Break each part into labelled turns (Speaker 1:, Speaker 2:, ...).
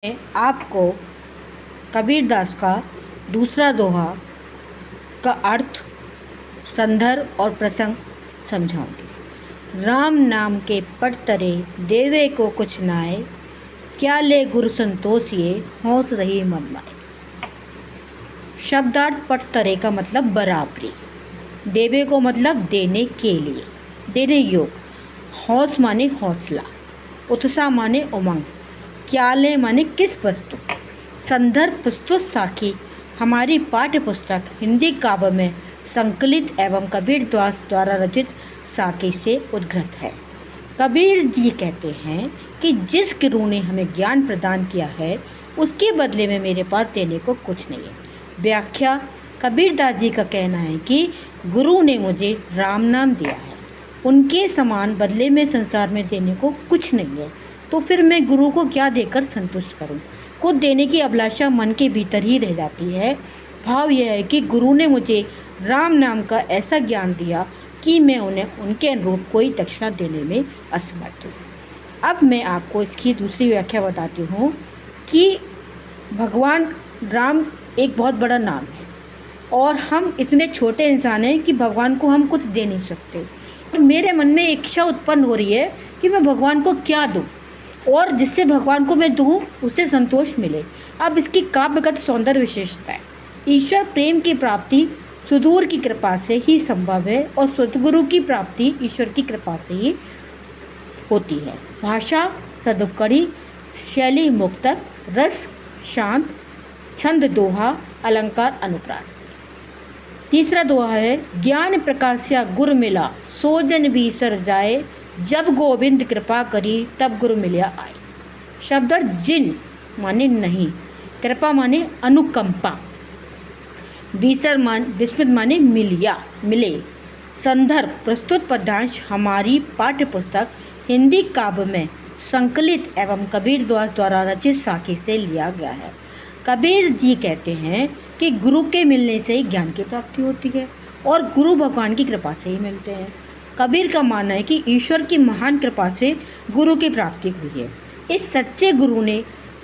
Speaker 1: मैं आपको कबीरदास का दूसरा दोहा का अर्थ, संदर्भ और प्रसंग समझाऊंगी। राम नाम के पट तरे देवे को कुछ नाए, क्या ले गुरु संतोषिए हौस रही मन माए। शब्दार्थ पट तरे का मतलब बराबरी, देवे को मतलब देने के लिए, देने योग, हौस माने हौसला, उत्साह माने उमंग, क्याले माने किस वस्तु। संदर्भ प्रस्तुत साखी हमारी पाठ्य पुस्तक हिंदी काव्य में संकलित एवं कबीरदास द्वारा रचित साखी से उद्घृत है। कबीर जी कहते हैं कि जिस गुरु ने हमें ज्ञान प्रदान किया है उसके बदले में मेरे पास देने को कुछ नहीं है। व्याख्या, कबीरदास जी का कहना है कि गुरु ने मुझे राम नाम दिया है, उनके समान बदले में संसार में देने को कुछ नहीं है, तो फिर मैं गुरु को क्या देकर संतुष्ट करूं। खुद देने की अभिलाषा मन के भीतर ही रह जाती है। भाव यह है कि गुरु ने मुझे राम नाम का ऐसा ज्ञान दिया कि मैं उन्हें उनके अनुरूप कोई दक्षिणा देने में असमर्थ हूँ। अब मैं आपको इसकी दूसरी व्याख्या बताती हूँ कि भगवान राम एक बहुत बड़ा नाम है और हम इतने छोटे इंसान हैं कि भगवान को हम कुछ दे नहीं सकते। और मेरे मन में इच्छा उत्पन्न हो रही है कि मैं भगवान को क्या दूँ और जिससे भगवान को मैं दूँ उससे संतोष मिले। अब इसकी काव्यगत सौंदर्य विशेषता है। ईश्वर प्रेम की प्राप्ति सुदूर की कृपा से ही संभव है और सद्गुरु की प्राप्ति ईश्वर की कृपा से ही होती है। भाषा सदुक्कड़ी, शैली मुक्तक, रस शांत, छंद दोहा, अलंकार अनुप्रास। तीसरा दोहा है, ज्ञान प्रकाश्या गुर मिला, सो जन भी सर जाए, जब गोविंद कृपा करी तब गुरु मिलिया आए। शब्दार्थ जिन माने नहीं, कृपा माने अनुकंपा, बीसर मान विस्मित माने मिलिया मिले। संदर्भ प्रस्तुत पद्यांश हमारी पाठ्य पुस्तक हिंदी काव्य में संकलित एवं कबीरदास द्वारा रचित साखी से लिया गया है। कबीर जी कहते हैं कि गुरु के मिलने से ही ज्ञान की प्राप्ति होती है और गुरु भगवान की कृपा से ही मिलते हैं। कबीर का मानना है कि ईश्वर की महान कृपा से गुरु की प्राप्ति हुई है। इस सच्चे गुरु ने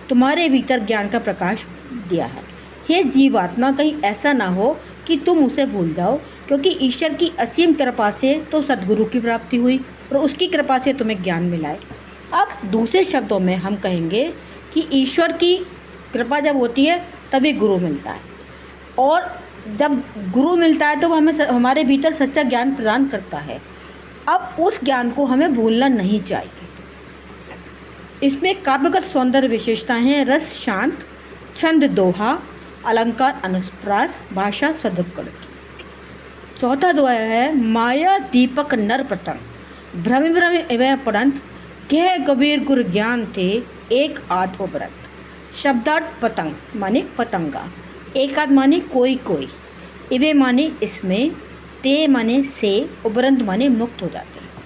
Speaker 1: तुम्हारे भीतर ज्ञान का प्रकाश दिया है। हे जीवात्मा, कहीं ऐसा ना हो कि तुम उसे भूल जाओ, क्योंकि ईश्वर की असीम कृपा से तो सद्गुरु की प्राप्ति हुई और उसकी कृपा से तुम्हें ज्ञान मिला है। अब दूसरे शब्दों में हम कहेंगे कि ईश्वर की कृपा जब होती है तभी गुरु मिलता है और जब गुरु मिलता है तो वो हमें हमारे भीतर सच्चा ज्ञान प्रदान करता है। अब उस ज्ञान को हमें भूलना नहीं चाहिए। इसमें काव्यगत सौंदर्य विशेषताएं हैं। रस शांत, छंद दोहा, अलंकार अनुप्रास, भाषा सदुक्कड़। चौथा दोहा है, माया दीपक नर पतंग, भ्रम भ्रम एवं पड़ंत, कह कबीर गुर ज्ञान थे एक आध उबरत। शब्दार्थ पतंग माने पतंगा, एक आध माने कोई कोई, इवे माने इसमें, ते माने से, उबरंत माने मुक्त हो जाते हैं।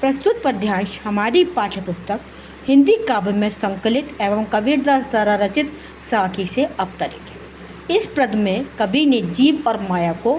Speaker 1: प्रस्तुत पद्यांश हमारी पाठ्य पुस्तक हिंदी काव्य में संकलित एवं कबीरदास द्वारा रचित साखी से अवतरित है। इस पद में कबीर ने जीव और माया को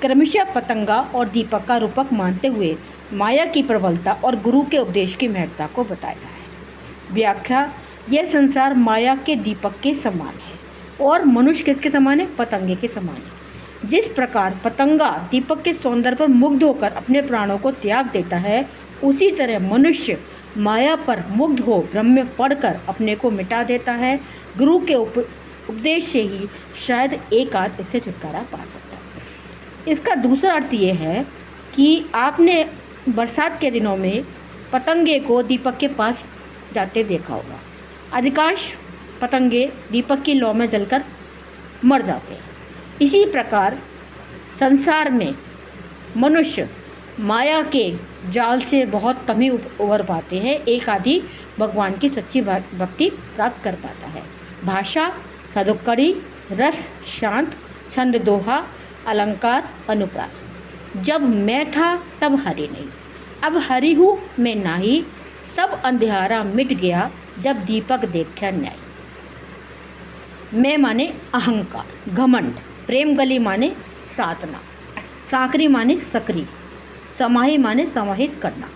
Speaker 1: क्रमशः पतंगा और दीपक का रूपक मानते हुए माया की प्रबलता और गुरु के उपदेश की महत्ता को बताया है। व्याख्या, यह संसार माया के दीपक के समान है और मनुष्य किसके समान है? पतंगे के समान है। जिस प्रकार पतंगा दीपक के सौंदर्य पर मुग्ध होकर अपने प्राणों को त्याग देता है, उसी तरह मनुष्य माया पर मुग्ध हो भ्रम में पड़कर अपने को मिटा देता है। गुरु के उपदेश से ही शायद एक आध इससे छुटकारा पा सकता है। इसका दूसरा अर्थ ये है कि आपने बरसात के दिनों में पतंगे को दीपक के पास जाते देखा होगा। अधिकांश पतंगे दीपक की लौ में जलकर मर जाते हैं। इसी प्रकार संसार में मनुष्य माया के जाल से बहुत कम ही उबर पाते हैं, एक आदि भगवान की सच्ची भक्ति प्राप्त कर पाता है। भाषा सदुक्कड़ी, रस शांत, छंद दोहा, अलंकार अनुप्रास। जब मैं था तब हरि नहीं, अब हरि हूँ मैं नाही, सब अंधियारा मिट गया जब दीपक देखा न्याय। मैं माने अहंकार, घमंड, प्रेम गली माने साधना, साकरी माने सकरी, समाही माने समाहित करना।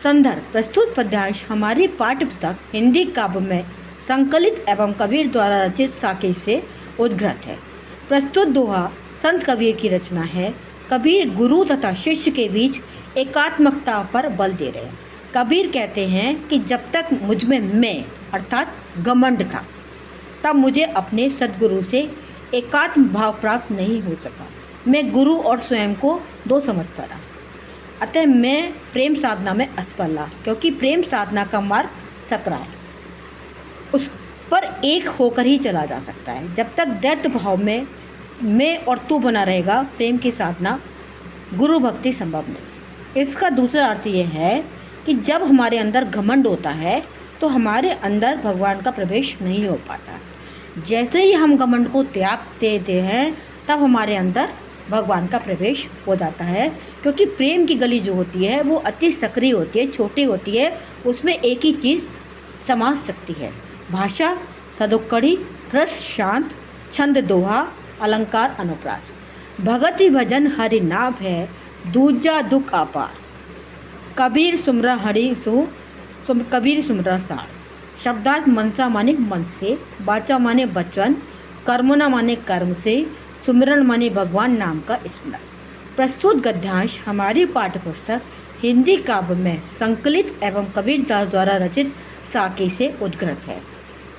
Speaker 1: संदर्भ प्रस्तुत पद्यांश हमारी पाठ्य पुस्तक हिंदी काव्य में संकलित एवं कबीर द्वारा रचित साके से उद्घृत है। प्रस्तुत दोहा संत कबीर की रचना है। कबीर गुरु तथा शिष्य के बीच एकात्मकता पर बल दे रहे हैं। कबीर कहते हैं कि जब तक मुझ में मैं अर्थात घमंड था, तब मुझे अपने सद्गुरु से एकात्म भाव प्राप्त नहीं हो सका। मैं गुरु और स्वयं को दो समझता रहा। अतः मैं प्रेम साधना में असफल रहा, क्योंकि प्रेम साधना का मार्ग सकरा है, उस पर एक होकर ही चला जा सकता है। जब तक दैत्य भाव में मैं और तू बना रहेगा, प्रेम की साधना गुरु भक्ति संभव नहीं। इसका दूसरा अर्थ यह है कि जब हमारे अंदर घमंड होता है तो हमारे अंदर भगवान का प्रवेश नहीं हो पाता। जैसे ही हम घमंड को त्याग देते हैं, तब हमारे अंदर भगवान का प्रवेश हो जाता है, क्योंकि प्रेम की गली जो होती है वो अति सक्रिय होती है, छोटी होती है। उसमें एक ही चीज़ समा सकती है, भाषा सदुक्कड़ी, रस शांत, छंद दोहा, अलंकार अनुप्रास। भगति भजन हरि नाम है, दूजा दुख अपार। कबीर सुमरा हरि कबीर सुमरा सार। शब्दार्थ मनसा माने मन से, वाचा माने वचन, कर्मना माने कर्म से, सुमिरन माने भगवान नाम का स्मरण। प्रस्तुत गद्यांश हमारी पाठ्यपुस्तक हिंदी काव्य में संकलित एवं कबीर दास द्वारा रचित साके से उद्घृत है।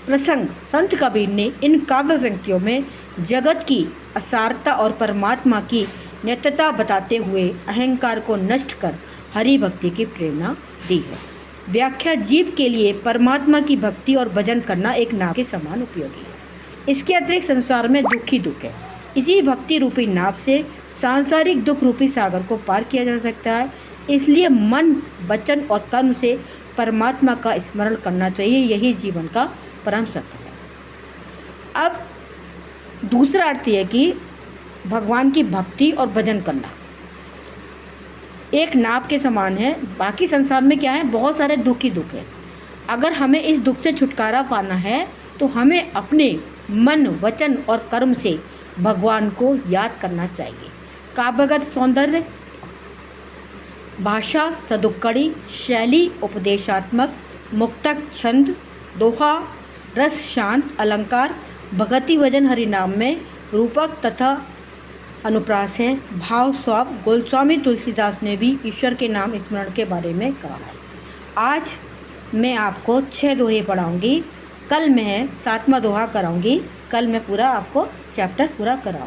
Speaker 1: प्रसंग: संत कबीर ने इन काव्य पंक्तियों में जगत की असारता और परमात्मा की नित्यता बताते हुए अहंकार को नष्ट कर हरि भक्ति की प्रेरणा दी है। व्याख्या: जीव के लिए परमात्मा की भक्ति और भजन करना एक नाव के समान उपयोगी है। इसके अतिरिक्त संसार में दुख ही दुख है। इसी भक्ति रूपी नाव से सांसारिक दुख रूपी सागर को पार किया जा सकता है। इसलिए मन, वचन और कर्म से परमात्मा का स्मरण करना चाहिए। यही जीवन का परम सत्य है। अब दूसरा अर्थ यह कि भगवान की भक्ति और भजन करना एक नाव के समान है। बाकी संसार में क्या है, बहुत सारे दुख ही दुख है। अगर हमें इस दुख से छुटकारा पाना है तो हमें अपने मन, वचन और कर्म से भगवान को याद करना चाहिए। काव्यगत सौंदर्य: भाषा सदुक्कड़ी, शैली उपदेशात्मक, मुक्तक, छंद, दोहा, रस शांत, अलंकार। भगति भजन हरिनाम में रूपक तथा अनुप्रास हैं। भाव स्वाब: गोस्वामी तुलसीदास ने भी ईश्वर के नाम स्मरण के बारे में कहा है। आज मैं आपको 6 दोहे पढ़ाऊँगी। कल मैं 7वां दोहा कराऊँगी। कल मैं पूरा आपको चैप्टर पूरा कराऊँगी।